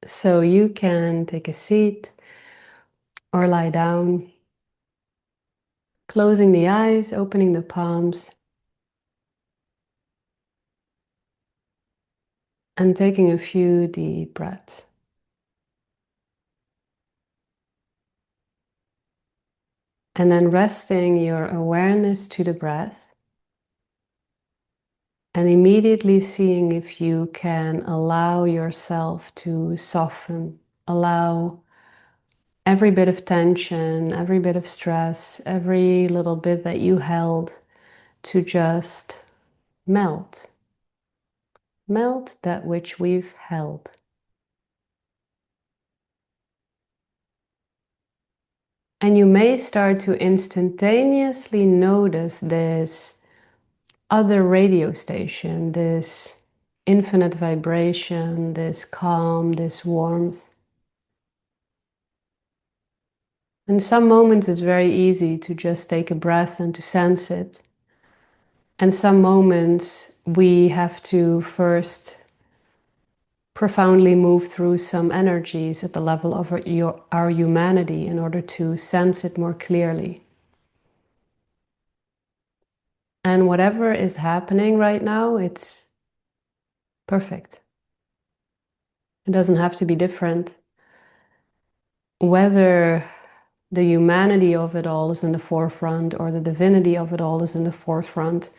So you can take a seat or lie down, closing the eyes, opening the palms, and taking a few deep breaths. And then resting your awareness to the breath and immediately seeing if you can allow yourself to soften, allow every bit of tension, every bit of stress, every little bit that you held to just melt. Melt that which we've held. And you may start to instantaneously notice this other radio station, this infinite vibration, this calm, this warmth. In some moments it's very easy to just take a breath and to sense it. And some moments we have to first profoundly move through some energies at the level of our humanity in order to sense it more clearly. And whatever is happening right now, it's perfect. It doesn't have to be different. Whether the humanity of it all is in the forefront or the divinity of it all is in the forefront,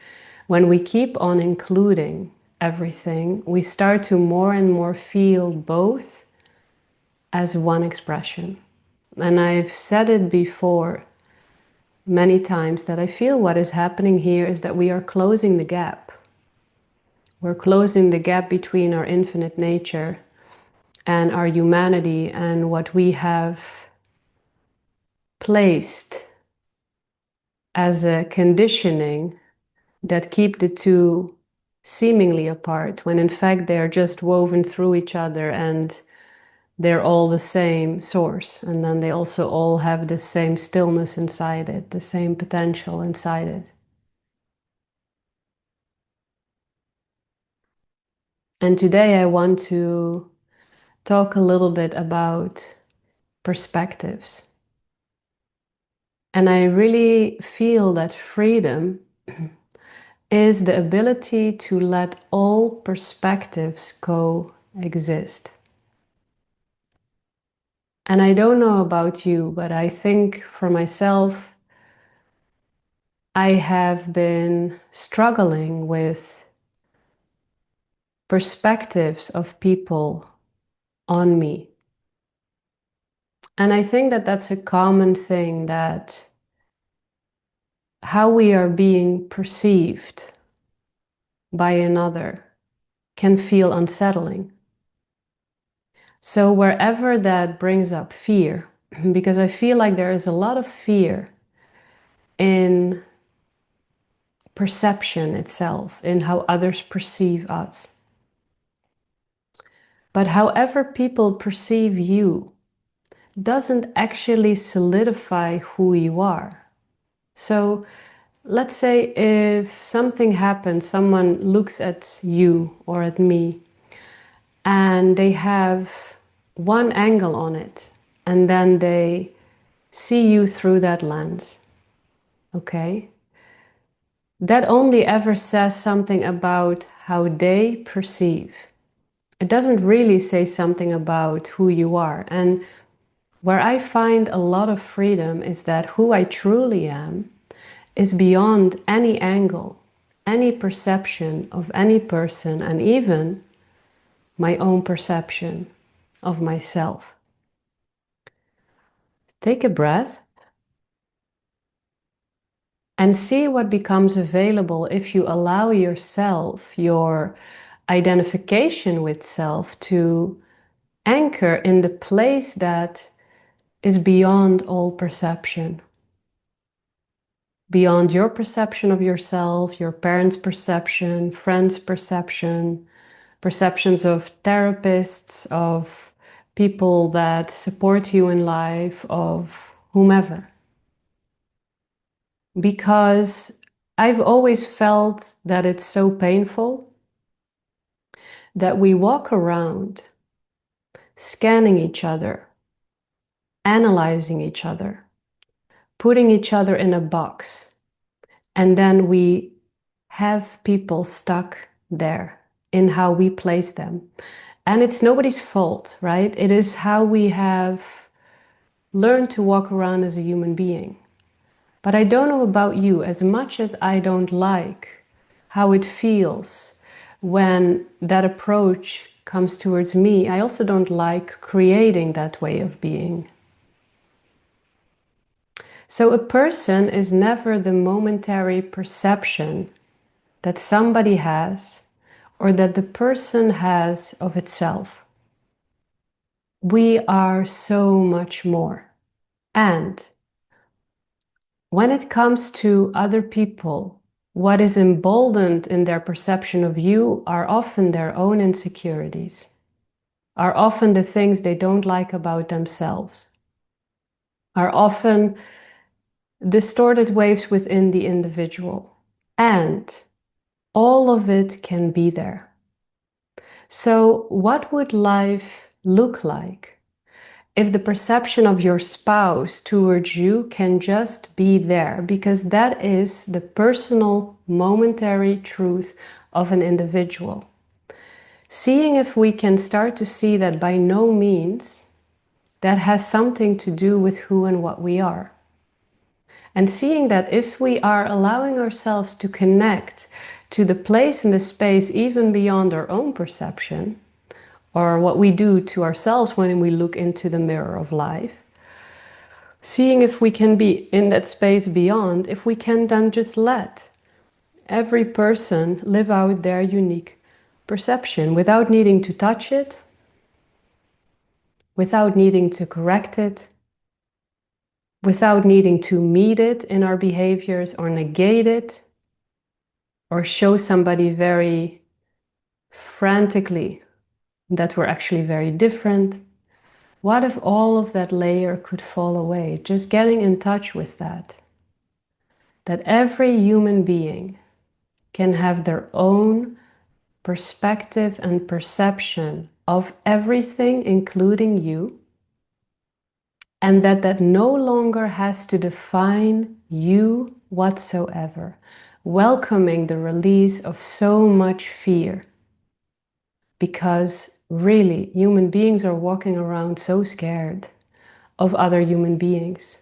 when we keep on including everything, we start to more and more feel both as one expression. And I've said it before many times that I feel what is happening here is that we are closing the gap. We're closing the gap between our infinite nature and our humanity and what we have placed as a conditioning that keep the two seemingly apart, when in fact they are just woven through each other and they're all the same source. And then they also all have the same stillness inside it, the same potential inside it. And today I want to talk a little bit about perspectives. And I really feel that freedom is the ability to let all perspectives coexist. And I don't know about you, but I think for myself, I have been struggling with perspectives of people on me. And I think that that's a common thing, that how we are being perceived by another can feel unsettling. So wherever that brings up fear, because I feel like there is a lot of fear in perception itself, in how others perceive us. But however people perceive you doesn't actually solidify who you are. So let's say if something happens, someone looks at you or at me and they have one angle on it, and then they see you through that lens, okay? That only ever says something about how they perceive. It doesn't really say something about who you are. And where I find a lot of freedom is that who I truly am is beyond any angle, any perception of any person, and even my own perception of myself. Take a breath and see what becomes available if you allow yourself, your identification with self, to anchor in the place that is beyond all perception. Beyond your perception of yourself, your parents' perception, friends' perception, perceptions of therapists, of people that support you in life, of whomever. Because I've always felt that it's so painful that we walk around scanning each other, analyzing each other, putting each other in a box. And then we have people stuck there in how we place them. And it's nobody's fault, right? It is how we have learned to walk around as a human being. But I don't know about you, as much as I don't like how it feels when that approach comes towards me, I also don't like creating that way of being. So a person is never the momentary perception that somebody has or that the person has of itself. We are so much more. And when it comes to other people, what is emboldened in their perception of you are often their own insecurities, are often the things they don't like about themselves, are often distorted waves within the individual. And all of it can be there. So what would life look like if the perception of your spouse towards you can just be there? Because that is the personal, momentary truth of an individual. Seeing if we can start to see that by no means that has something to do with who and what we are. And seeing that if we are allowing ourselves to connect to the place and the space even beyond our own perception, or what we do to ourselves when we look into the mirror of life, seeing if we can be in that space beyond, if we can then just let every person live out their unique perception without needing to touch it, without needing to correct it, without needing to meet it in our behaviors or negate it, or show somebody very frantically that we're actually very different. What if all of that layer could fall away? Just getting in touch with that. That every human being can have their own perspective and perception of everything, including you, and that that no longer has to define you whatsoever, welcoming the release of so much fear. Because really, human beings are walking around so scared of other human beings.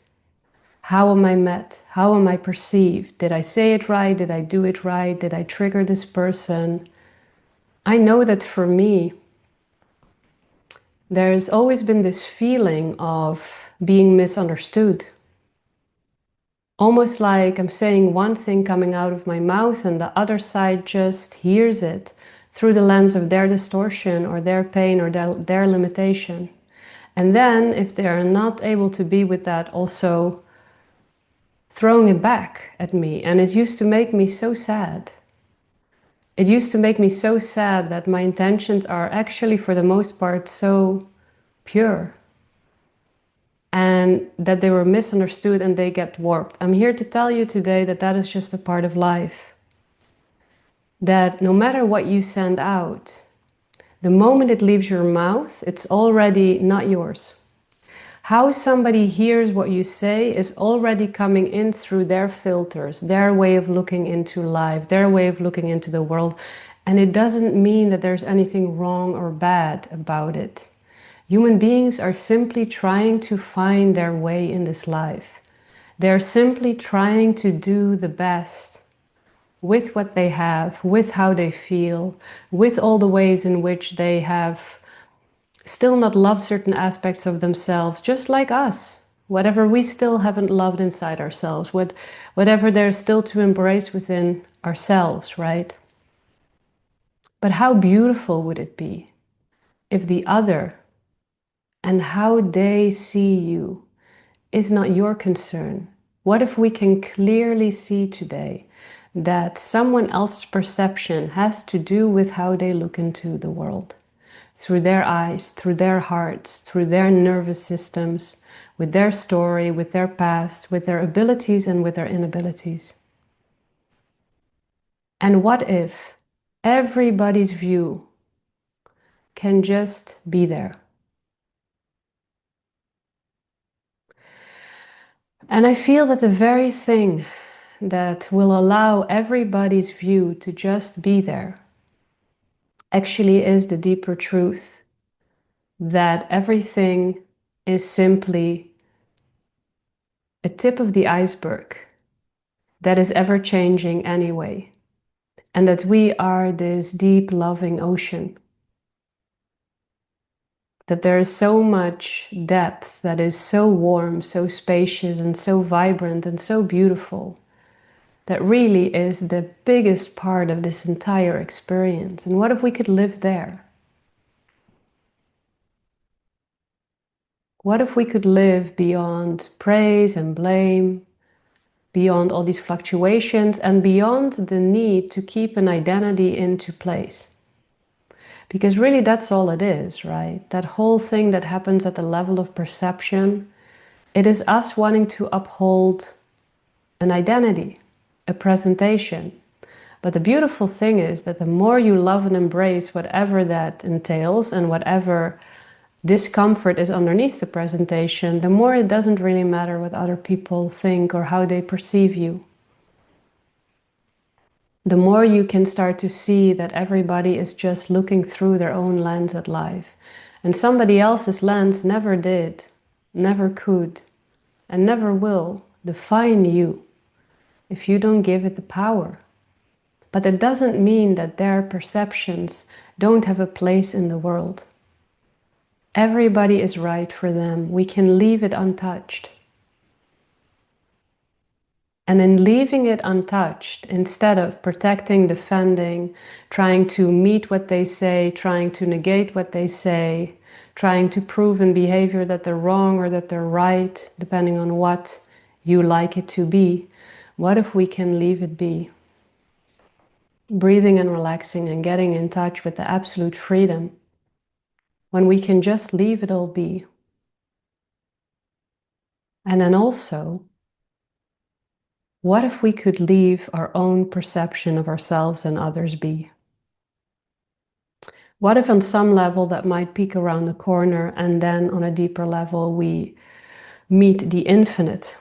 How am I met? How am I perceived? Did I say it right? Did I do it right? Did I trigger this person? I know that for me, there's always been this feeling of being misunderstood. Almost like I'm saying one thing coming out of my mouth and the other side just hears it through the lens of their distortion or their pain or their limitation. And then if they're not able to be with that, also throwing it back at me. And it used to make me so sad. It used to make me so sad that my intentions are actually, for the most part, so pure. And that they were misunderstood and they get warped. I'm here to tell you today that that is just a part of life. That no matter what you send out, the moment it leaves your mouth, it's already not yours. How somebody hears what you say is already coming in through their filters, their way of looking into life, their way of looking into the world. And it doesn't mean that there's anything wrong or bad about it. Human beings are simply trying to find their way in this life. They're simply trying to do the best with what they have, with how they feel, with all the ways in which they have still not loved certain aspects of themselves, just like us. Whatever we still haven't loved inside ourselves, whatever there's still to embrace within ourselves, right? But how beautiful would it be if the other and how they see you is not your concern? What if we can clearly see today that someone else's perception has to do with how they look into the world? Through their eyes, through their hearts, through their nervous systems, with their story, with their past, with their abilities and with their inabilities. And what if everybody's view can just be there? And I feel that the very thing that will allow everybody's view to just be there actually is the deeper truth that everything is simply a tip of the iceberg that is ever changing anyway, and that we are this deep, loving ocean. That there is so much depth that is so warm, so spacious, and so vibrant, and so beautiful, that really is the biggest part of this entire experience. And what if we could live there? What if we could live beyond praise and blame, beyond all these fluctuations, and beyond the need to keep an identity into place? Because really that's all it is, right? That whole thing that happens at the level of perception, it is us wanting to uphold an identity, a presentation. But the beautiful thing is that the more you love and embrace whatever that entails and whatever discomfort is underneath the presentation, the more it doesn't really matter what other people think or how they perceive you. The more you can start to see that everybody is just looking through their own lens at life. And somebody else's lens never did, never could, and never will define you if you don't give it the power. But it doesn't mean that their perceptions don't have a place in the world. Everybody is right for them. We can leave it untouched. And in leaving it untouched, instead of protecting, defending, trying to meet what they say, trying to negate what they say, trying to prove in behavior that they're wrong or that they're right, depending on what you like it to be, what if we can leave it be? Breathing and relaxing and getting in touch with the absolute freedom when we can just leave it all be. And then also, what if we could leave our own perception of ourselves and others be? What if on some level that might peek around the corner, and then on a deeper level we meet the infinite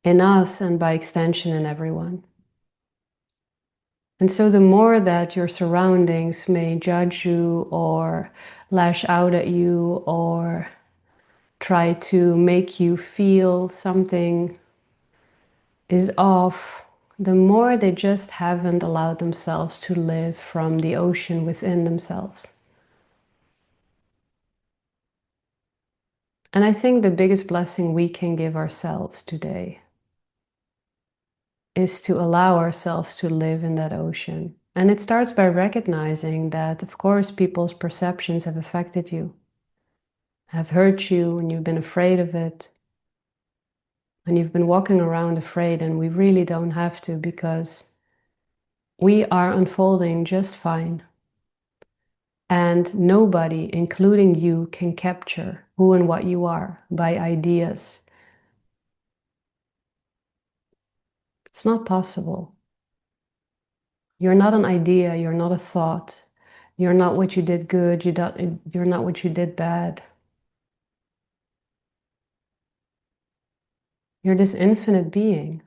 in us and by extension in everyone? And so the more that your surroundings may judge you or lash out at you or try to make you feel something is off, the more they just haven't allowed themselves to live from the ocean within themselves. And I think the biggest blessing we can give ourselves today is to allow ourselves to live in that ocean. And it starts by recognizing that, of course, people's perceptions have affected you, have hurt you, and you've been afraid of it. And you've been walking around afraid, and we really don't have to, because we are unfolding just fine. And nobody, including you, can capture who and what you are by ideas. It's not possible. You're not an idea, you're not a thought. You're not what you did good, you're not what you did bad. You're this infinite being.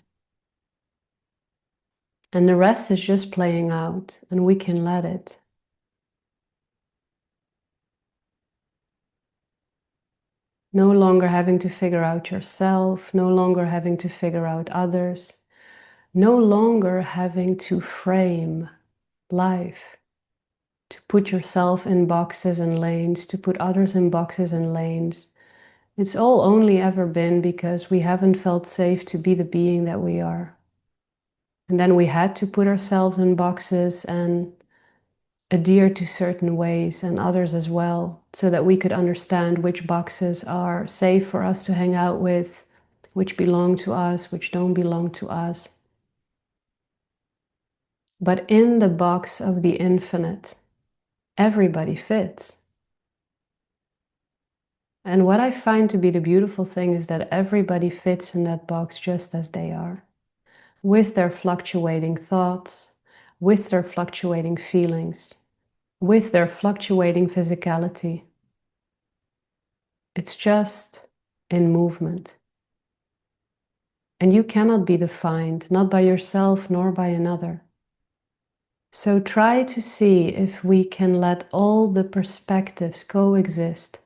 And the rest is just playing out, and we can let it. No longer having to figure out yourself, no longer having to figure out others, no longer having to frame life, to put yourself in boxes and lanes, to put others in boxes and lanes. It's all only ever been because we haven't felt safe to be the being that we are. And then we had to put ourselves in boxes and adhere to certain ways and others as well, so that we could understand which boxes are safe for us to hang out with, which belong to us, which don't belong to us. But in the box of the infinite, everybody fits. And what I find to be the beautiful thing is that everybody fits in that box just as they are, with their fluctuating thoughts, with their fluctuating feelings, with their fluctuating physicality. It's just in movement. And you cannot be defined, not by yourself nor by another. So try to see if we can let all the perspectives coexist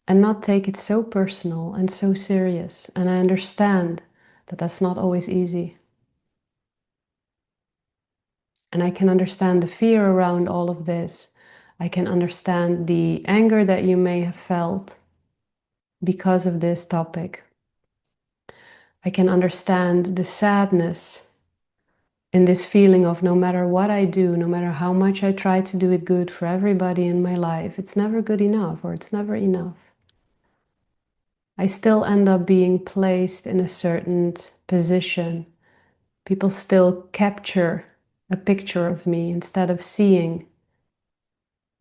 and not take it so personal and so serious. And I understand that that's not always easy. And I can understand the fear around all of this. I can understand the anger that you may have felt because of this topic. I can understand the sadness in this feeling of no matter what I do, no matter how much I try to do it good for everybody in my life, it's never good enough, or it's never enough. I still end up being placed in a certain position. People still capture a picture of me instead of seeing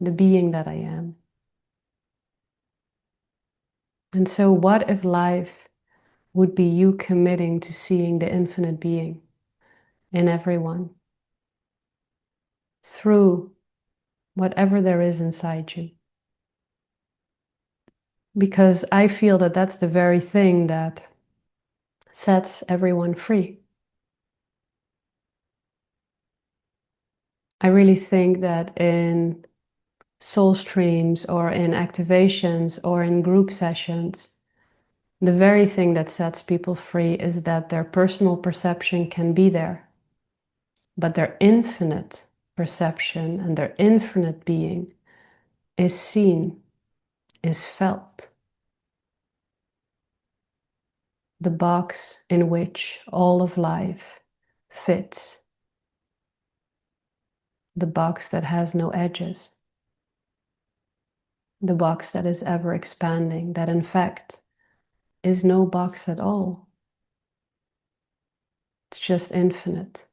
the being that I am. And so what if life would be you committing to seeing the infinite being in everyone through whatever there is inside you? Because I feel that that's the very thing that sets everyone free. I really think that in soul streams or in activations or in group sessions, the very thing that sets people free is that their personal perception can be there, but their infinite perception and their infinite being is seen, is felt. The box in which all of life fits. The box that has no edges. The box that is ever expanding, that in fact is no box at all. It's just infinite.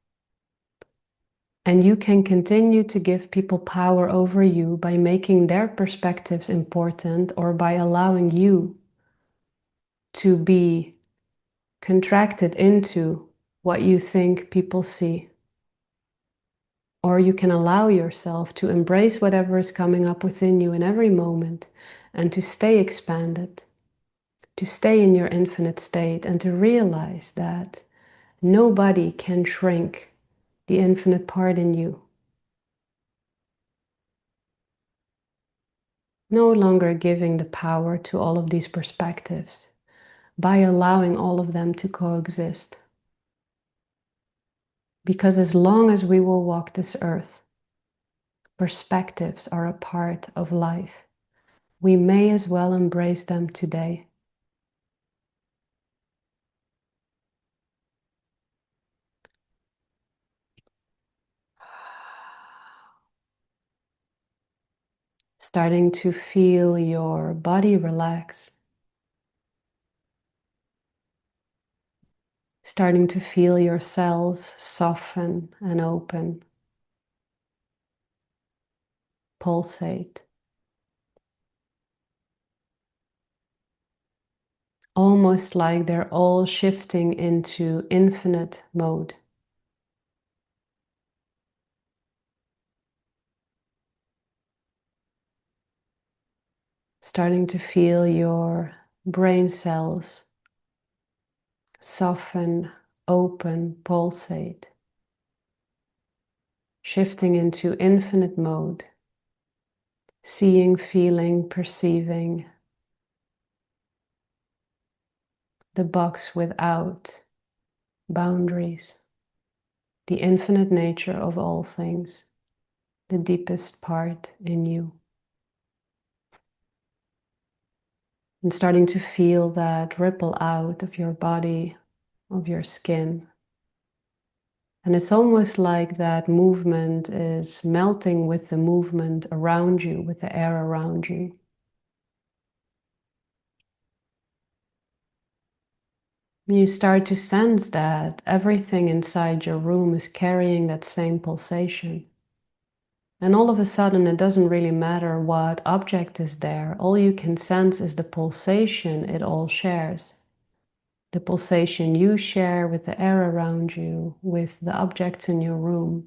And you can continue to give people power over you by making their perspectives important or by allowing you to be contracted into what you think people see. Or you can allow yourself to embrace whatever is coming up within you in every moment and to stay expanded, to stay in your infinite state and to realize that nobody can shrink the infinite part in you. No longer giving the power to all of these perspectives by allowing all of them to coexist. Because as long as we will walk this earth, perspectives are a part of life. We may as well embrace them today. Starting to feel your body relax. Starting to feel your cells soften and open. Pulsate. Almost like they're all shifting into infinite mode. Starting to feel your brain cells soften, open, pulsate, shifting into infinite mode, seeing, feeling, perceiving, the box without boundaries, the infinite nature of all things, the deepest part in you. And starting to feel that ripple out of your body, of your skin. And it's almost like that movement is melting with the movement around you, with the air around you. You start to sense that everything inside your room is carrying that same pulsation. And all of a sudden, it doesn't really matter what object is there. All you can sense is the pulsation it all shares. The pulsation you share with the air around you, with the objects in your room.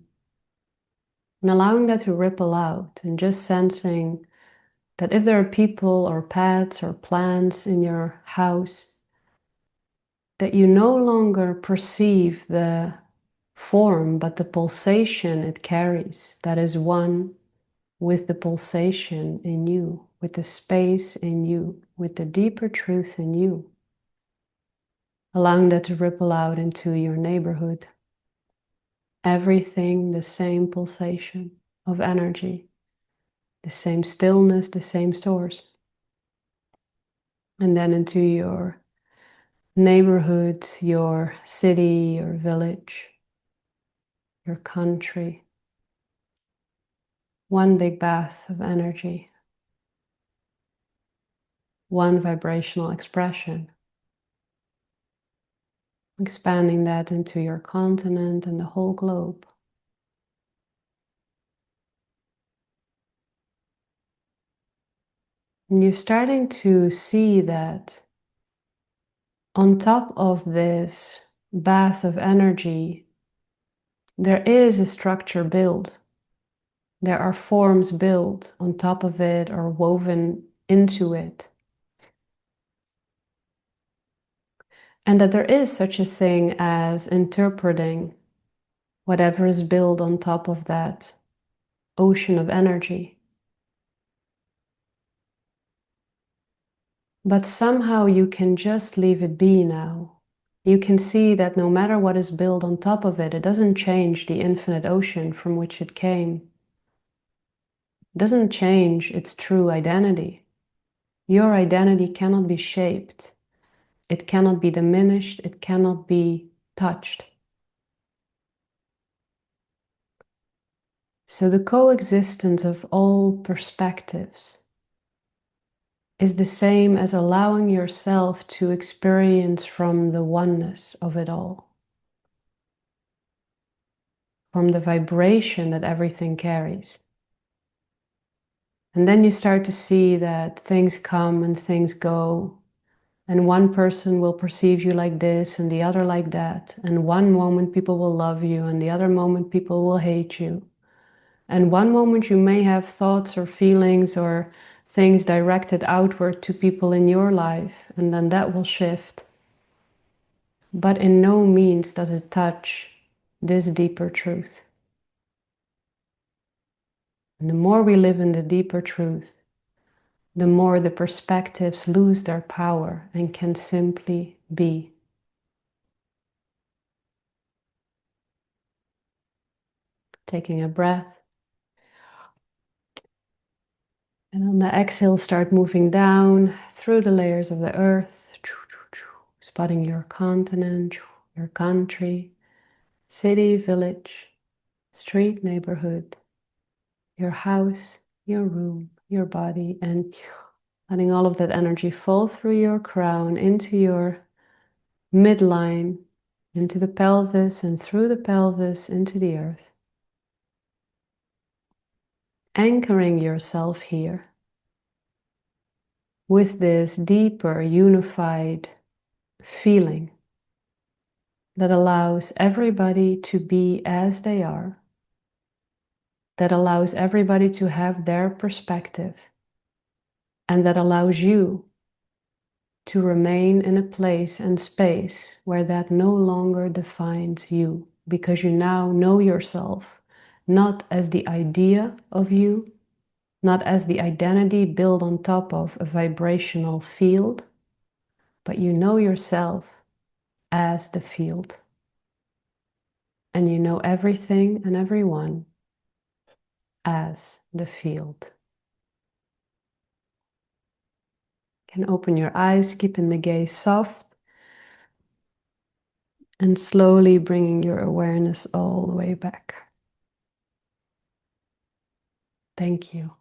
And allowing that to ripple out and just sensing that if there are people or pets or plants in your house, that you no longer perceive the form, but the pulsation it carries, that is one with the pulsation in you, with the space in you, with the deeper truth in you. Allowing that to ripple out into your neighborhood. Everything the same pulsation of energy, the same stillness, the same source. And then into your neighborhood, your city, your village, your country. One big bath of energy. One vibrational expression. Expanding that into your continent and the whole globe. And you're starting to see that on top of this bath of energy, there is a structure built. There are forms built on top of it or woven into it. And that there is such a thing as interpreting whatever is built on top of that ocean of energy. But somehow you can just leave it be now. You can see that no matter what is built on top of it, it doesn't change the infinite ocean from which it came. It doesn't change its true identity. Your identity cannot be shaped. It cannot be diminished. It cannot be touched. So the coexistence of all perspectives is the same as allowing yourself to experience from the oneness of it all, from the vibration that everything carries. And then you start to see that things come and things go, and one person will perceive you like this and the other like that, and one moment people will love you and the other moment people will hate you. And one moment you may have thoughts or feelings or things directed outward to people in your life, and then that will shift. But in no means does it touch this deeper truth. And the more we live in the deeper truth, the more the perspectives lose their power and can simply be. Taking a breath. And on the exhale, start moving down through the layers of the earth, spotting your continent, your country, city, village, street, neighborhood, your house, your room, your body, and letting all of that energy fall through your crown into your midline, into the pelvis, and through the pelvis into the earth. Anchoring yourself here with this deeper, unified feeling that allows everybody to be as they are, that allows everybody to have their perspective, and that allows you to remain in a place and space where that no longer defines you, because you now know yourself, not as the idea of you, not as the identity built on top of a vibrational field, but you know yourself as the field. And you know everything and everyone as the field. You can open your eyes, keeping the gaze soft, and slowly bringing your awareness all the way back. Thank you.